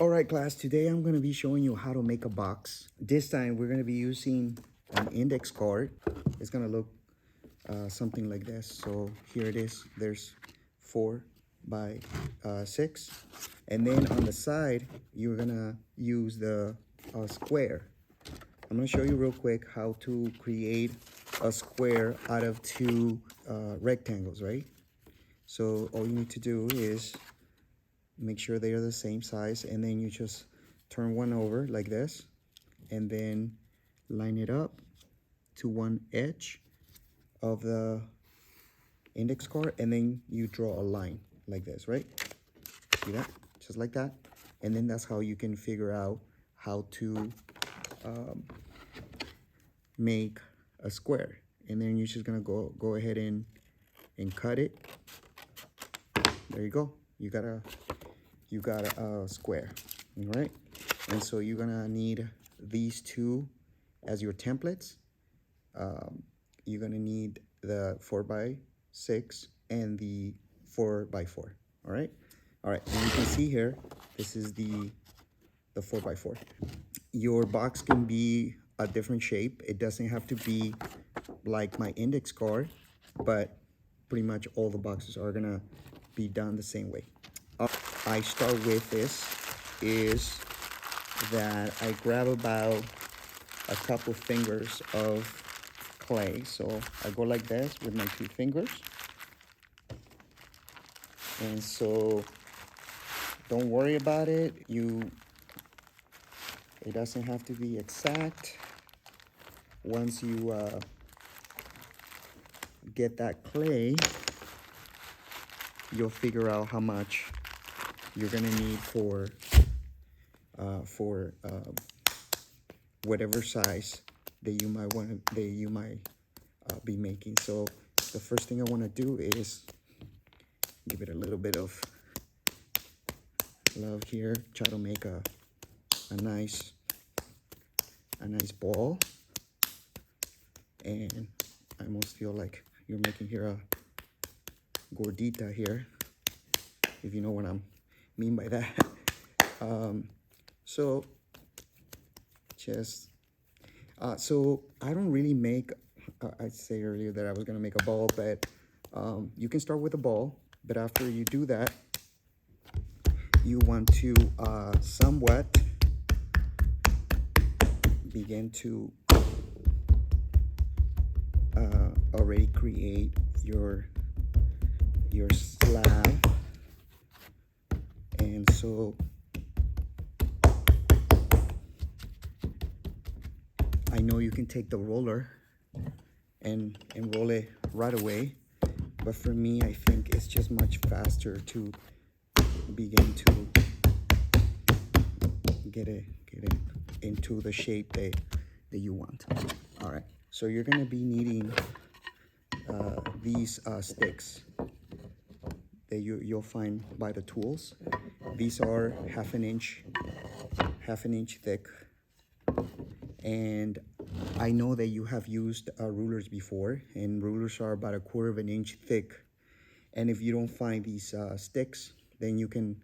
All right, class, today I'm going to be showing you how to make a box. This time we're going to be using an index card. It's going to look something like this. So here it is. There's 4 by 6. And then on the side, you're going to use the square. I'm going to show you real quick how to create a square out of 2 rectangles, right? So all you need to do is make sure they are the same size, and then you just turn one over like this and then line it up to one edge of the index card, and then you draw a line like this, right? See that? Just like that. And then that's how you can figure out how to make a square. And then you're just gonna go ahead and cut it. There you go. You got a square, all right? And so you're gonna need these two as your templates. You're gonna need the 4 by 6 and the 4 by 4, all right? All right, and you can see here, this is the 4 by 4. Your box can be a different shape. It doesn't have to be like my index card, but pretty much all the boxes are gonna be done the same way. I start with this is that I grab about a couple fingers of clay. So I go like this with my 2 fingers. And so don't worry about it. It doesn't have to be exact. Once you get that clay, you'll figure out how much you're gonna need for whatever size that you might be making. So the first thing I want to do is give it a little bit of love here. Try to make a nice ball, and I almost feel like you're making here a gordita here, if you know what I mean by that. So just so I don't really make I said earlier that I was gonna make a ball, but you can start with a ball, but after you do that, you want to somewhat begin to already create your slab. And so I know you can take the roller and roll it right away, but for me, I think it's just much faster to begin to get it into the shape that you want. All right, so you're gonna be needing these sticks that you'll find by the tools. These are half an inch thick, and I know that you have used rulers before, and rulers are about 1/4 of an inch thick. And if you don't find these sticks, then you can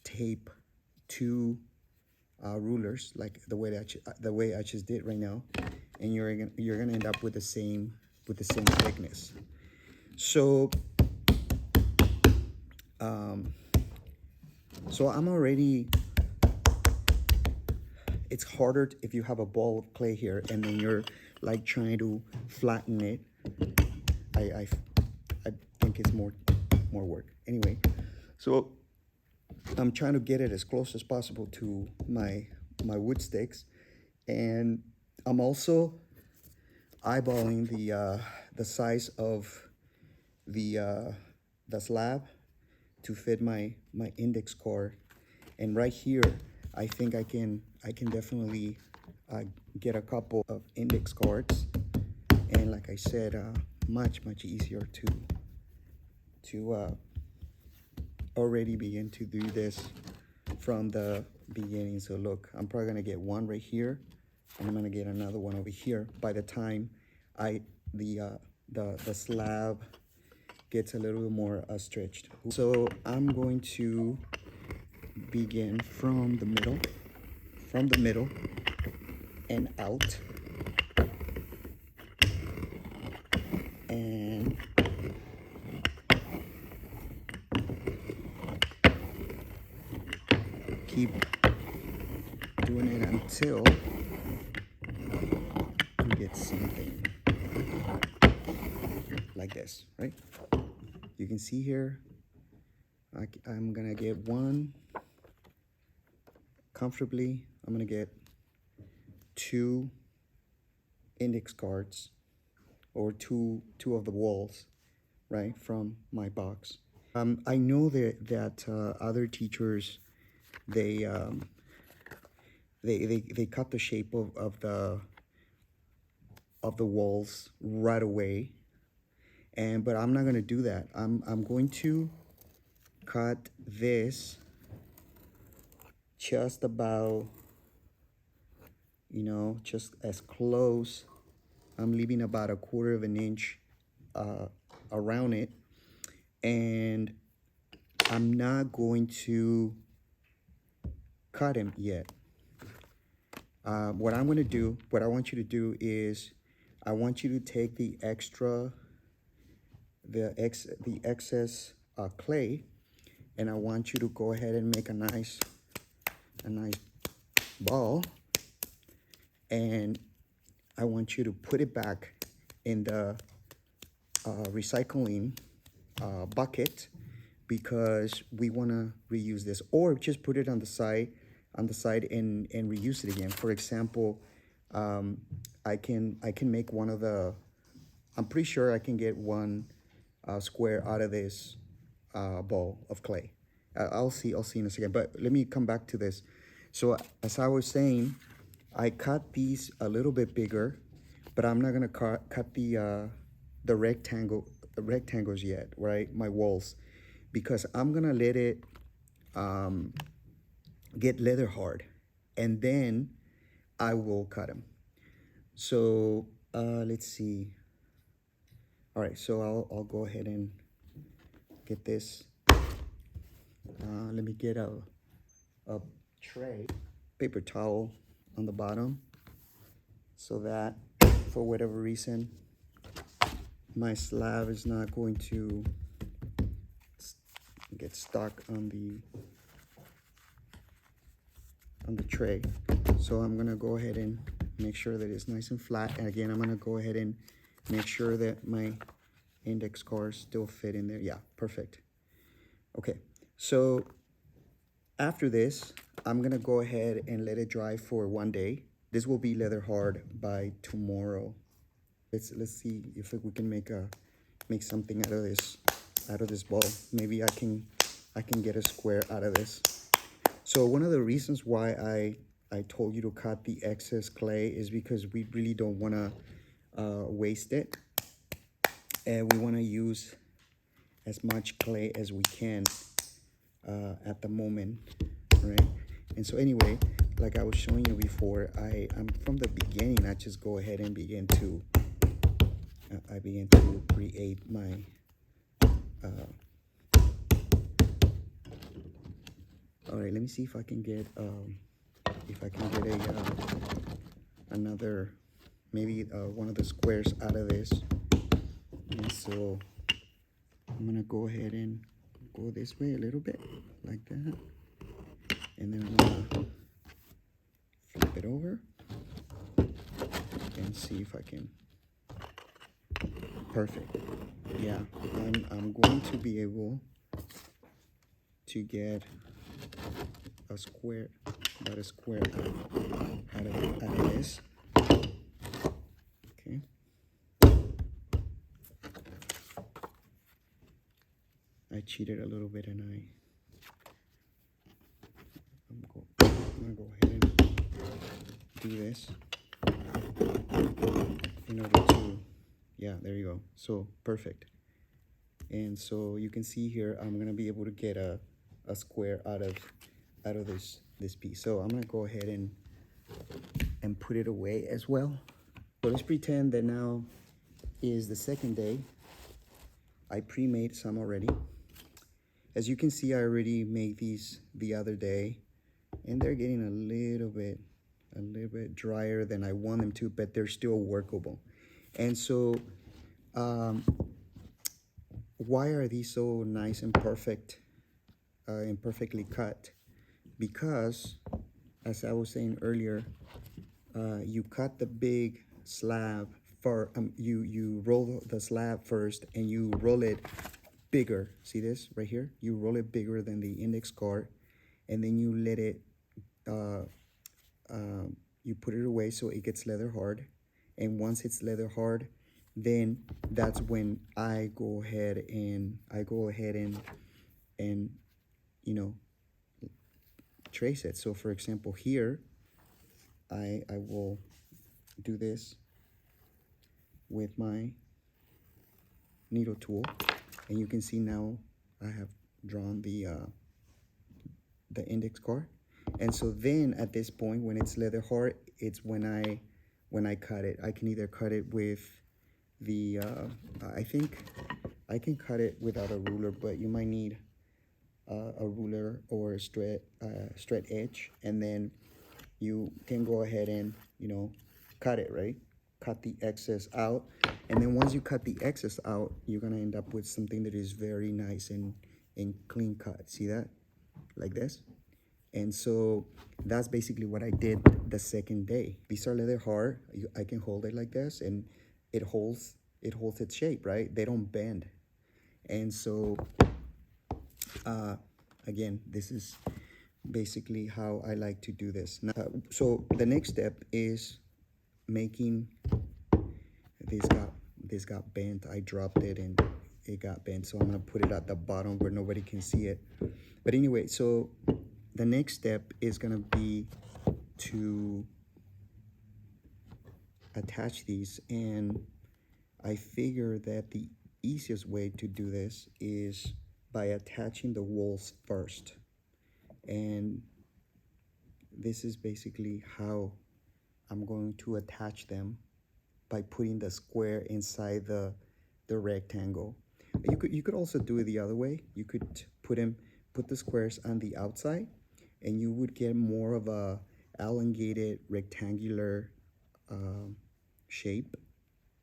tape 2 rulers like the way I just did right now, and you're gonna end up with the same thickness. So so I'm already, it's harder if you have a ball of clay here and then you're like trying to flatten it. I think it's more work. Anyway, so I'm trying to get it as close as possible to my wood sticks, and I'm also eyeballing the size of the slab to fit my index card. And right here, I think I can definitely get a couple of index cards, and like I said, much easier to already begin to do this from the beginning. So look, I'm probably gonna get one right here, and I'm gonna get another one over here by the time the slab gets a little bit more stretched. So I'm going to begin from the middle and out, and keep doing it until you get something like this, right? You can see here, I'm gonna get one comfortably. I'm gonna get 2 index cards, or two of the walls, right, from my box. I know that other teachers, they they cut the shape of the walls right away, but I'm not gonna do that. I'm going to cut this just about, just as close. I'm leaving about 1/4 of an inch around it, and I'm not going to cut him yet. What I'm going to do, what I want you to do is, I want you to take the excess clay, and I want you to go ahead and make a nice ball, and I want you to put it back in the recycling bucket, because we want to reuse this, or just put it on the side and reuse it again. For example, I can make one of the, I'm pretty sure I can get one square out of this ball of clay. I'll see in a second, but let me come back to this. So as I was saying, I cut these a little bit bigger, but I'm not gonna cut the rectangles yet, right? My walls, because I'm gonna let it get leather hard, and then I will cut them. So let's see. All right, so I'll go ahead and get this. Let me get a tray, paper towel on the bottom, so that for whatever reason my slab is not going to get stuck on the tray. So I'm gonna go ahead and make sure that it's nice and flat, and again I'm gonna go ahead and make sure that my index cards still fit in there. Yeah, perfect. Okay, so after this, I'm gonna go ahead and let it dry for 1 day. This will be leather hard by tomorrow. Let's see if we can make something out of this ball. Maybe I can get a square out of this. So one of the reasons why I told you to cut the excess clay is because we really don't want to waste it, and we want to use as much clay as we can at the moment, right? And so anyway, like I was showing you before, I'm from the beginning, I just go ahead and begin to create my all right, let me see if I can get another, maybe one of the squares out of this. And so I'm gonna go ahead and go this way a little bit, like that, and then I'm gonna flip it over and see if I can. Perfect. Yeah, I'm going to be able to get a square, about a square out of this. Okay. I cheated a little bit, and I'm gonna go ahead and do this in order to, yeah, there you go. So perfect. And so you can see here, I'm gonna be able to get a square out of this piece. So I'm gonna go ahead and put it away as well. So let's pretend that now is the second day. I pre-made some already. As you can see, I already made these the other day, and they're getting a little bit drier than I want them to, but they're still workable. And so, why are these so nice and perfect and perfectly cut? Because, as I was saying earlier, you cut the big slab for you roll the slab first, and you roll it bigger. See this right here? You roll it bigger than the index card, and then you let it you put it away so it gets leather hard. And once it's leather hard, then that's when I go ahead and you know, trace it. So for example, here I will do this with my needle tool, and you can see now I have drawn the index card. And so then at this point, when it's leather hard, it's when I cut it. I can either cut it with the I think I can cut it without a ruler, but you might need a ruler or a straight edge, and then you can go ahead and, you know, cut it, right? Cut the excess out, and then once you cut the excess out, you're gonna end up with something that is very nice and clean cut. See that? Like this. And so that's basically what I did the second day. These are leather hard. I can hold it like this, and it holds its shape, right? They don't bend. And so again, this is basically how I like to do this. Now, so the next step is making this got bent. I dropped it and it got bent, so I'm gonna put it at the bottom where nobody can see it. But anyway, so the next step is gonna be to attach these, and I figure that the easiest way to do this is by attaching the walls first. And this is basically how I'm going to attach them, by putting the square inside the rectangle. You could also do it the other way. You could put the squares on the outside, and you would get more of a elongated rectangular shape,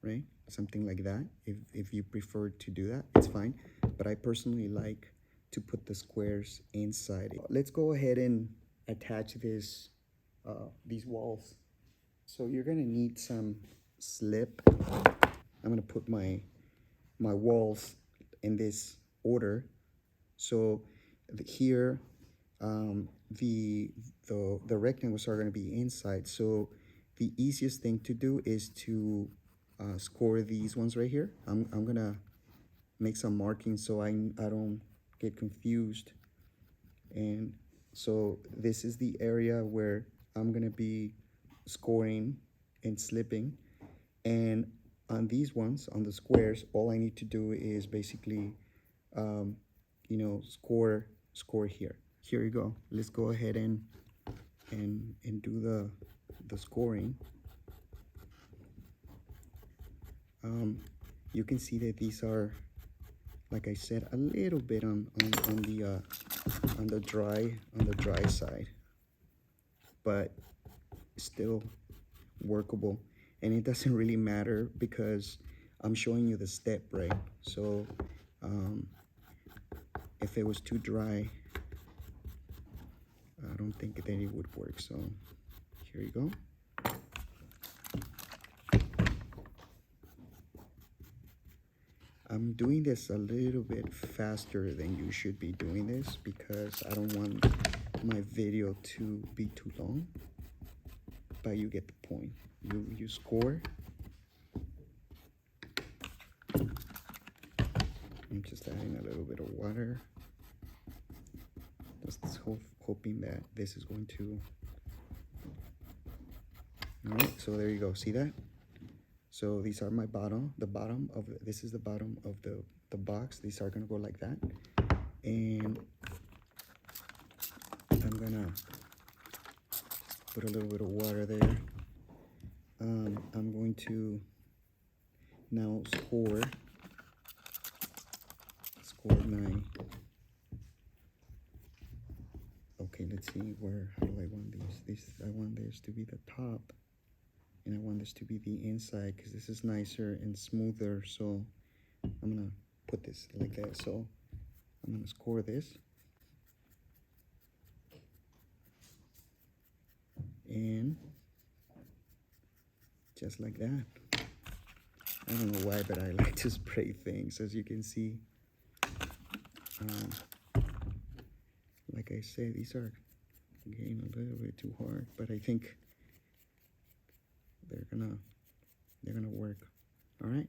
right? Something like that. If you prefer to do that, it's fine. But I personally like to put the squares inside. Let's go ahead and attach these walls. So you're gonna need some slip. I'm gonna put my walls in this order. So here, the rectangles are gonna be inside. So the easiest thing to do is to score these ones right here. I'm gonna make some markings so I don't get confused. And so this is the area where I'm gonna be scoring and slipping. And on these ones, on the squares, all I need to do is basically, you know, score here. Here you go. Let's go ahead and do the scoring. You can see that these are, like I said, a little bit on the dry side, but still workable. And it doesn't really matter because I'm showing you the step, right? So if it was too dry, I don't think that it would work. So here you go. I'm doing this a little bit faster than you should be doing this because I don't want my video to be too long, but you get the point. You score. I'm just adding a little bit of water. Just hoping that this is going to. All right, so there you go. See that? So these are my this is the bottom of the box. These are gonna go like that. And I'm gonna put a little bit of water there. I'm going to now score my let's see, how do I want these? I want this to be the top, and I want this to be the inside, because this is nicer and smoother. So I'm gonna put this like that. So I'm gonna score this, and just like that. I don't know why, but I like to spray things. As you can see, like I said, these are getting a little bit too hard, but I think they're gonna work. All right,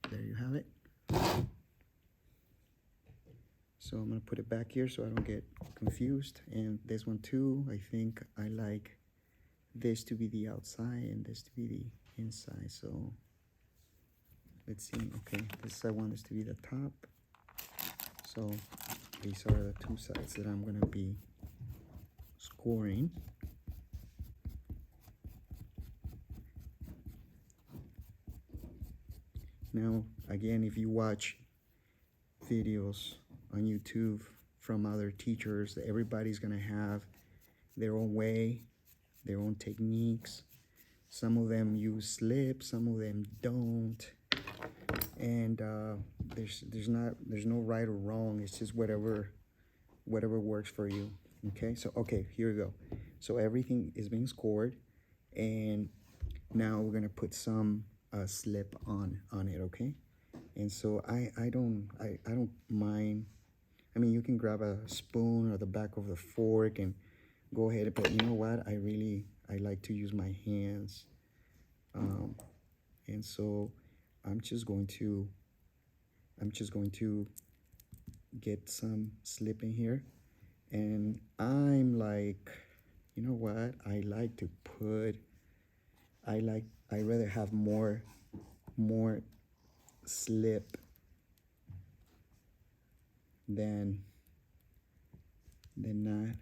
there you have it. So I'm gonna put it back here so I don't get confused. And this one too, I think I like this to be the outside and this to be the inside. So let's see. Okay, I want this to be the top. So these are the two sides that I'm gonna be scoring. Now, again, if you watch videos on YouTube from other teachers, everybody's gonna have their own way, their own techniques. Some of them use slips, some of them don't, and there's no right or wrong. It's just whatever works for you. Okay, so here we go. So everything is being scored, and now we're gonna put some slip on it. Okay, and so I don't mind. I mean, you can grab a spoon or the back of the fork and go ahead, but you know what? I like to use my hands, and so I'm just going to get some slip in here, and I'm like, you know what? I like to put. I rather have more slip than not.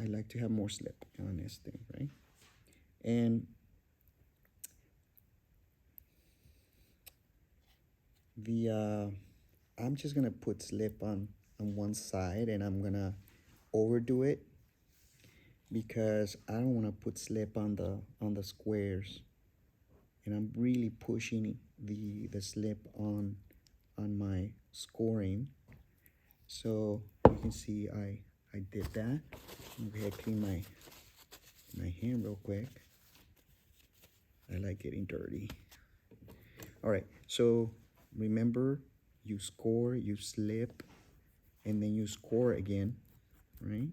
I like to have more slip on this thing, right? And I'm just gonna put slip on one side, and I'm gonna overdo it because I don't want to put slip on the squares, and I'm really pushing the slip on my scoring. So you can see I did that. I'm gonna clean my hand real quick. I like getting dirty. All right, so remember, you score, you slip, and then you score again, right?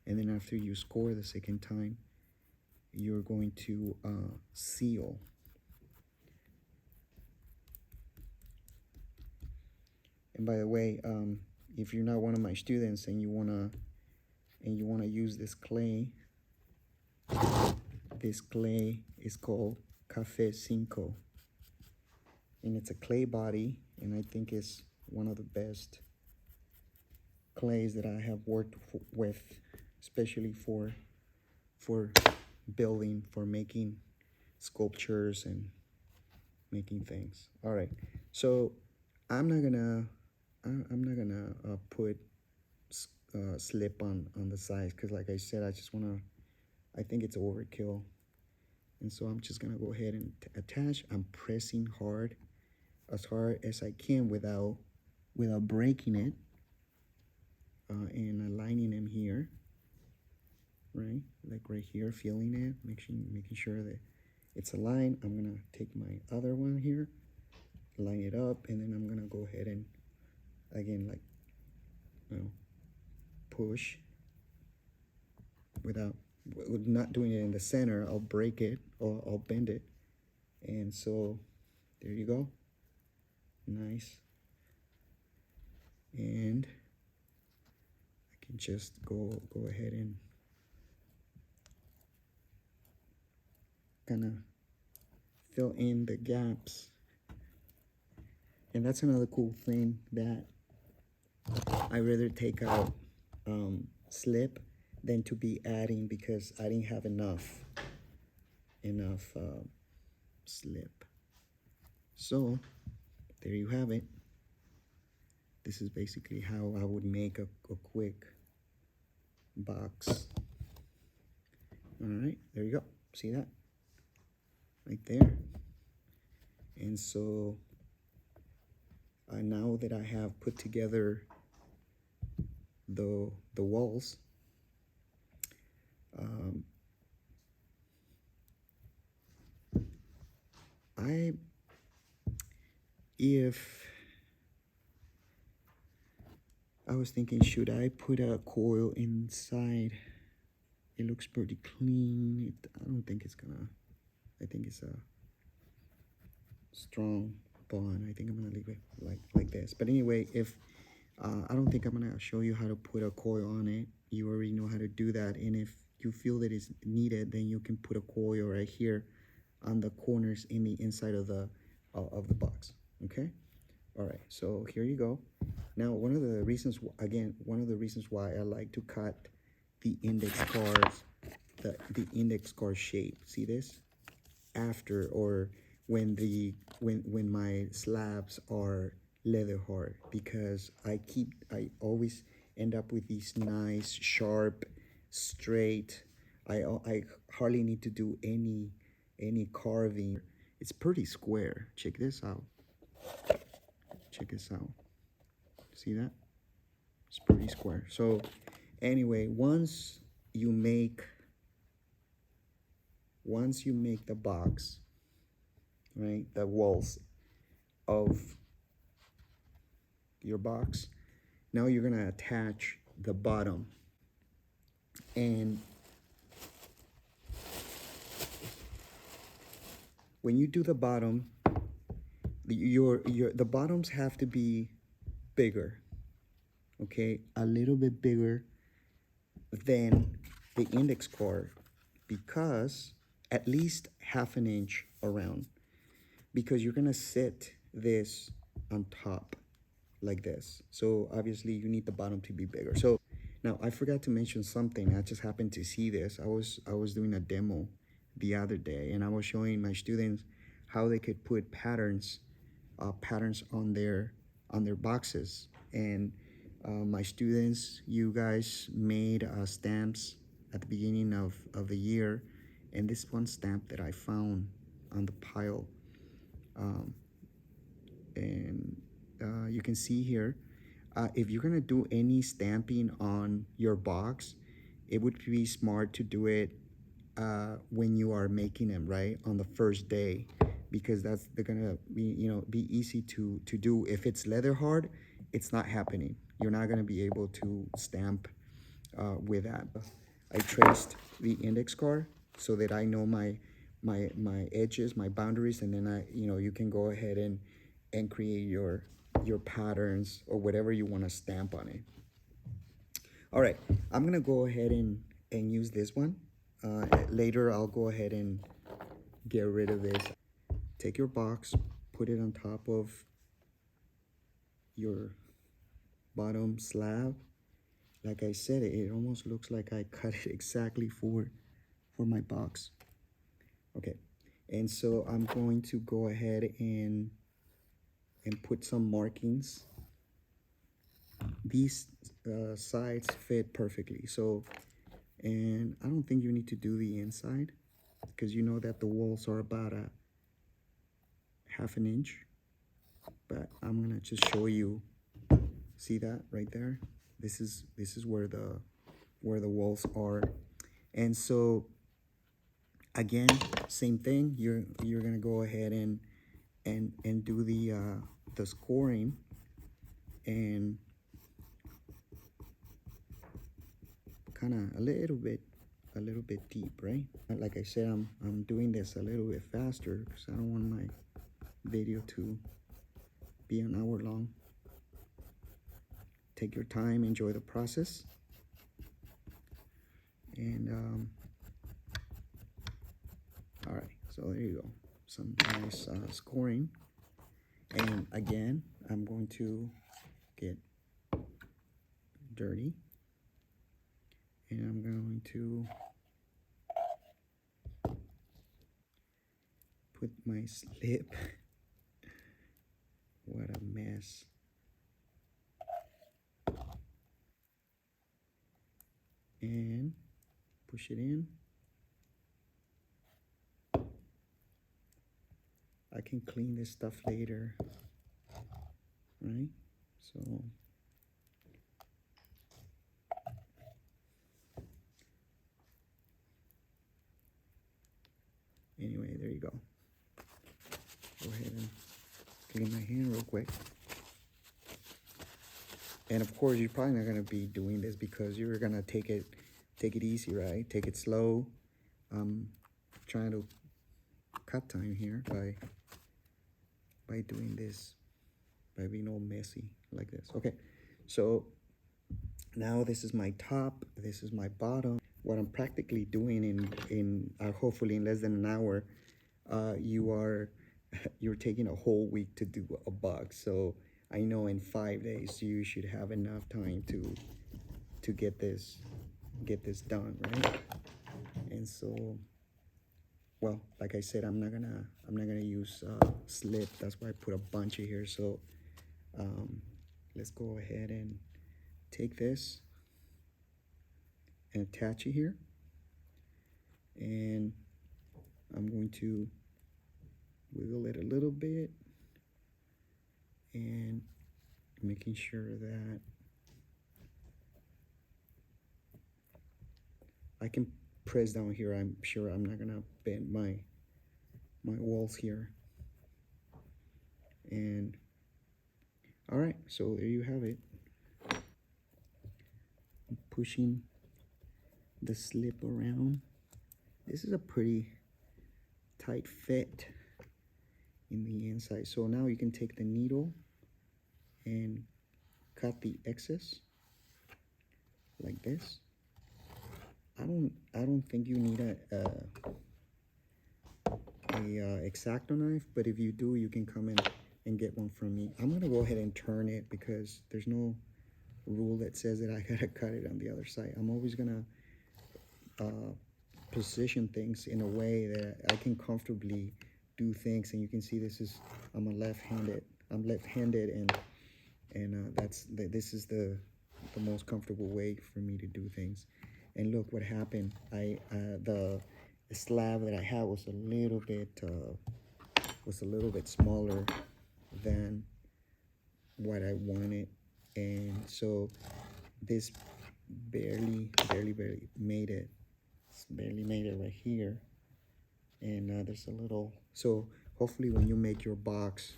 And then after you score the second time, you're going to seal. And by the way, if you're not one of my students and you wanna use this clay is called Café Cinco, and it's a clay body, and I think it's one of the best clays that I have worked with, especially for building, for making sculptures and making things. All right, so I'm not gonna put slip on the sides, because like I said, I think it's overkill, and so I'm just gonna go ahead and attach. I'm pressing as hard as I can without breaking it, and aligning them here, right? Like right here, feeling it, making sure that it's aligned. I'm gonna take my other one here, line it up, and then I'm gonna go ahead and again, like, push without not doing it in the center. I'll break it or I'll bend it, and so there you go. Nice. And I can just go ahead and kind of fill in the gaps. And that's another cool thing, that I rather take out slip than to be adding, because I didn't have enough slip. So there you have it. This is basically how I would make a quick box. All right, there you go. See that? Right there. And so now that I have put together the walls, if I was thinking, should I put a coil inside? It looks pretty clean. I don't think it's gonna, I think it's a strong bond. I think I'm gonna leave it like this. But anyway, if I don't think I'm gonna show you how to put a coil on it. You already know how to do that. And if you feel that it's needed, then you can put a coil right here on the corners in the inside of the box. Okay. All right. So here you go. Now, one of the reasons, again, one of the reasons why I like to cut the index cards, the index card shape. See this? After or when my slabs are leather hard, because I always end up with these nice sharp straight. I hardly need to do any carving. It's pretty square. Check this out. Check this out. See that? It's pretty square. So anyway, once you make the box, right, the walls of your box, now you're gonna attach the bottom. And when you do the bottom, the bottoms have to be bigger, okay, a little bit bigger than the index card, because at least half an inch around, because you're gonna sit this on top like this. So obviously you need the bottom to be bigger. So now I forgot to mention something. I just happened to see this. I was doing a demo the other day, and I was showing my students how they could put patterns on their boxes. And my students, you guys made stamps at the beginning of the year, and this one stamp that I found on the pile, and you can see here, if you're gonna do any stamping on your box, it would be smart to do it when you are making them, right, on the first day, because they're gonna be easy to do. If it's leather hard, it's not happening. You're not gonna be able to stamp with that. I traced the index card so that I know my edges, my boundaries, and then you can go ahead and create your patterns or whatever you want to stamp on it. All right, I'm gonna go ahead and use this one. Later I'll go ahead and get rid of this. Take your box, put it on top of your bottom slab. Like I said, it almost looks like I cut it exactly for my box. Okay, and so I'm going to go ahead and put some markings. These sides fit perfectly. So, and I don't think you need to do the inside, because you know that the walls are about a half an inch. But I'm gonna just show you. See that right there? This is where the walls are. And so again, same thing. You're gonna go ahead and do the scoring, and kind of a little bit deep, right? Like I said, I'm doing this a little bit faster because I don't want my video to be an hour long. Take your time, enjoy the process, and all right, so there you go, some nice scoring. And again, I'm going to get dirty, and I'm going to put my slip. What a mess. and push it in. I can clean this stuff later, right? So anyway, there you go. Go ahead and clean my hand real quick. And of course, you're probably not gonna be doing this because you're gonna take it easy, right? Take it slow. Trying to cut time here by doing this, by being all messy like this. Okay, so now this is my top, this is my bottom. What I'm practically doing in hopefully in less than an hour, you're taking a whole week to do a box. So I know in 5 days you should have enough time to get this done, right? And so, well, like I said, I'm not gonna use slip. That's why I put a bunch of here. So let's go ahead and take this and attach it here, and I'm going to wiggle it a little bit and making sure that I can press down here. I'm sure I'm not gonna bend my walls here. And all right, so there you have it. I'm pushing the slip around. This is a pretty tight fit in the inside. So now you can take the needle and cut the excess like this. I don't think you need a X-Acto knife, but if you do, you can come in and get one from me. I'm gonna go ahead and turn it because there's no rule that says that I gotta cut it on the other side. I'm always gonna position things in a way that I can comfortably do things. And you can see I'm left-handed, and this is the most comfortable way for me to do things. And look what happened. The slab that I had was a little bit smaller than what I wanted, and so this barely made it. It's barely made it right here, and there's a little. So hopefully, when you make your box,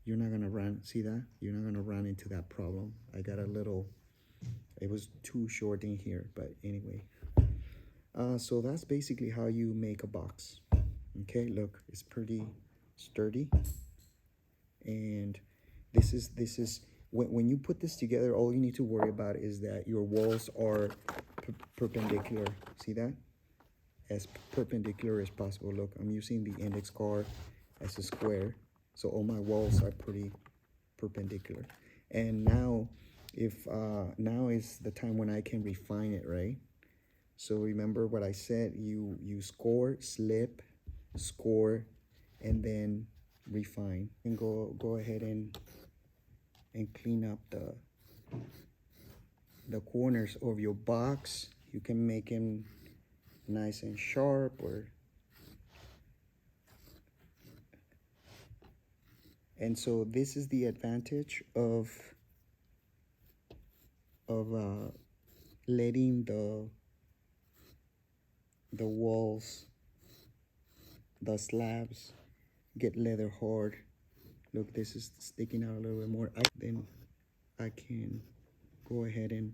you're not gonna run. See that? You're not gonna run into that problem. I got a little. It was too short in here, but anyway. So that's basically how you make a box. Okay, look, it's pretty sturdy, and this is when you put this together, all you need to worry about is that your walls are perpendicular. See that? As perpendicular as possible. Look, I'm using the index card as a square, so all my walls are pretty perpendicular. And now now is the time when I can refine it, right? So remember what I said, you score, slip, score, and then refine. And go ahead and clean up the corners of your box. You can make them nice and sharp, and so this is the advantage of letting the walls, the slabs, get leather hard. Look, this is sticking out a little bit more. Then I can go ahead and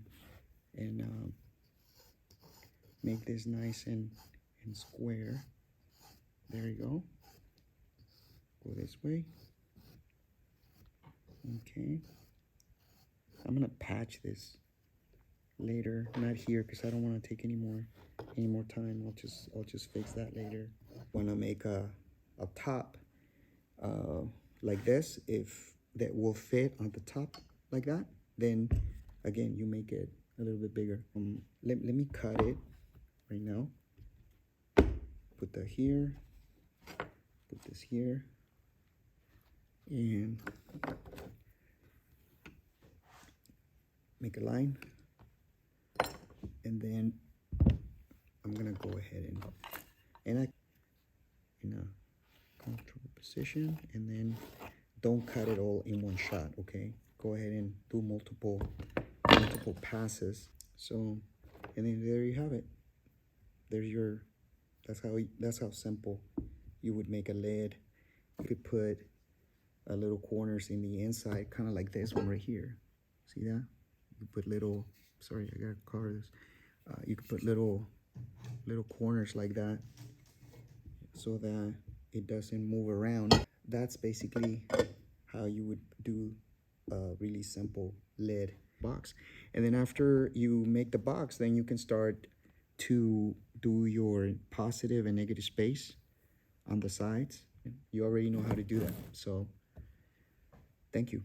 make this nice and square. There you go. Go this way. Okay. I'm gonna patch this later, not here, because I don't want to take any more time. I'll just fix that later. Want to make a top like this, if that will fit on the top like that, then again you make it a little bit bigger. Let me cut it right now. Put that here, put this here, and make a line. And then I'm gonna go ahead and I in a comfortable position, and then don't cut it all in one shot, okay? Go ahead and do multiple passes. So, and then there you have it. There's your, that's how simple you would make a lid. You could put a little corners in the inside, kind of like this one right here. See that? You could put little, sorry, I gotta cover this. You could put little corners like that so that it doesn't move around. That's basically how you would do a really simple lid box. And then after you make the box, then you can start to do your positive and negative space on the sides. You already know how to do that. So thank you.